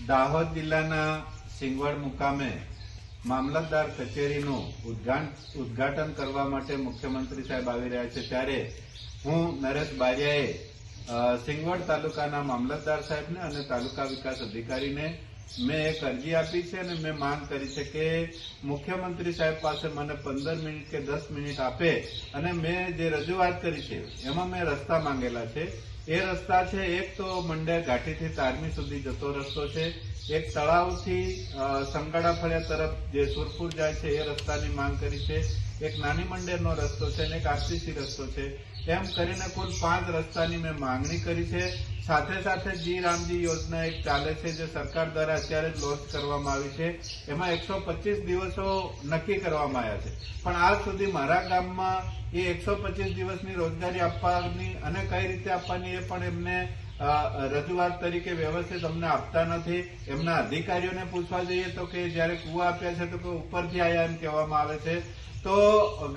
દાહોદ જિલ્લાના સિંગવડ મુકામે મામલતદાર કચેરીનું ઉદ્ઘાટન કરવા માટે મુખ્યમંત્રી સાહેબ આવી રહ્યા છે ત્યારે હું નરેશ બારિયાએ સિંગવડ તાલુકાના મામલતદાર સાહેબને અને તાલુકા વિકાસ અધિકારીને મેં એક અરજી આપી છે અને મેં માંગ કરી છે કે મુખ્યમંત્રી સાહેબ પાસે મને 15 મિનિટ કે 10 મિનિટ આપે અને મેં જે રજૂઆત કરી છે એમાં મેં રસ્તા માંગેલા છે. એ રસ્તા છે એક તો મંડ્યા ઘાટીથી તારમી સુધી જતો રસ્તો છે, એક તળાવથી સંગાડા ફળિયા તરફ જે સુરપુર જાય છે એ રસ્તાની માંગ કરી છે, એક નાની મંડેરનો રસ્તો છે અને એક આરસીસી રસ્તો છે. એમ કરીને કુલ 5 રસ્તાની મેં માંગણી કરી છે. સાથે સાથે જી રામજી યોજના એક ચાલે છે જે સરકાર દ્વારા અત્યારે જ લોન્ચ કરવામાં આવી છે. એમાં 125 દિવસો નક્કી કરવામાં આવ્યા છે, પણ આજ સુધી મારા ગામમાં એ 125 દિવસની રોજગારી આપવાની અને કઈ રીતે આપવાની એ પણ એમને રજૂઆત તરીકે વ્યવસ્થિત અમને આપતા નથી. એમના અધિકારીઓને પૂછવા જઈએ તો કે જયારે કુવા આપ્યા છે તો કે ઉપરથી આયા એમ કહેવામાં આવે છે. તો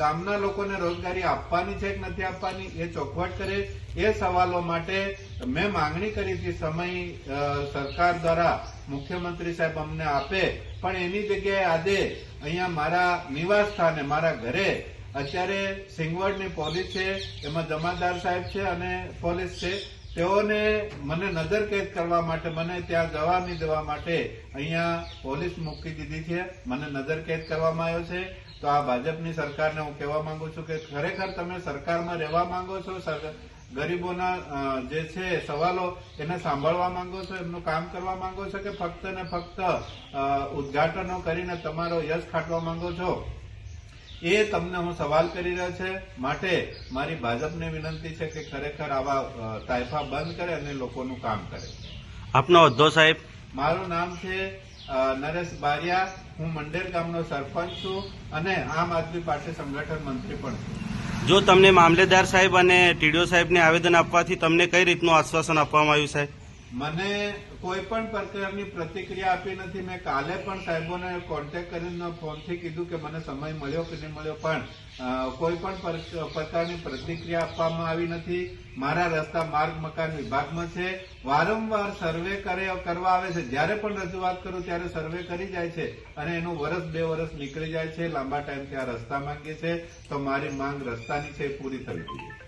ગામના લોકોને રોજગારી આપવાની છે કે નથી આપવાની એ ચોખવટ કરે. એ સવાલો માટે મેં માંગણી કરી હતી સમય સરકાર દ્વારા મુખ્યમંત્રી સાહેબ અમને આપે, પણ એની જગ્યાએ આજે અહીંયા મારા નિવાસ સ્થાને મારા ઘરે અત્યારે સિંગવડની પોલીસ છે, એમાં જમાદાર સાહેબ છે અને પોલીસ છે. તેઓને મને નજરકેદ કરવા માટે, મને ત્યાં જવા નહીં દેવા માટે અહીંયા પોલીસ મૂકી દીધી છે, મને નજરકેદ કરવામાં આવ્યો છે. તો આ ભાજપની સરકારને હું કહેવા માંગુ છું કે ખરેખર તમે સરકારમાં રહેવા માંગો છો, ગરીબોના જે છે સવાલો એને સાંભળવા માંગો છો, એમનું કામ કરવા માંગો છો, કે ફક્ત ને ફક્ત ઉદ્ઘાટનો કરીને તમારો યશ ખાટવા માંગો છો? એ તમને હું સવાલ કરી રહ્યો છે. માટે મારી ભાજપને વિનંતી છે કે ખરેખર આવા તાઇફા બંધ કરે અને લોકોનું કામ કરે. આપનો હોદ્દો સાહેબ? મારું નામ છે નરેશ બારિયા. હું મંડેર ગામનો સરપંચ છું અને આમ આદમી પાર્ટી સંગઠન મંત્રી પણ છું. જો તમને મામલેદાર સાહેબ અને ટીડીઓ સાહેબને આવેદન આપવાથી તમને કઈ રીતનું આશ્વાસન આપવામાં આવ્યું સાહેબ? મને કોઈ પણ પ્રકારની પ્રતિક્રિયા આપી નથી. મેં કાલે પણ સાહેબોને કોન્ટેક્ટ કરીને ફોનથી કીધું કે મને સમય મળ્યો કે નહીં મળ્યો, પણ કોઈ પણ પ્રકારની પ્રતિક્રિયા આપવામાં આવી નથી. મારા રસ્તા માર્ગ મકાન વિભાગમાં છે, વારંવાર સર્વે કરવા આવે છે. જયારે પણ રજૂઆત કરું ત્યારે સર્વે કરી જાય છે અને એનું 1-2 વર્ષ નીકળી જાય છે. લાંબા ટાઈમથી આ રસ્તા માંગીએ છે, તો મારી માંગ રસ્તાની છે એ પૂરી થવી જોઈએ.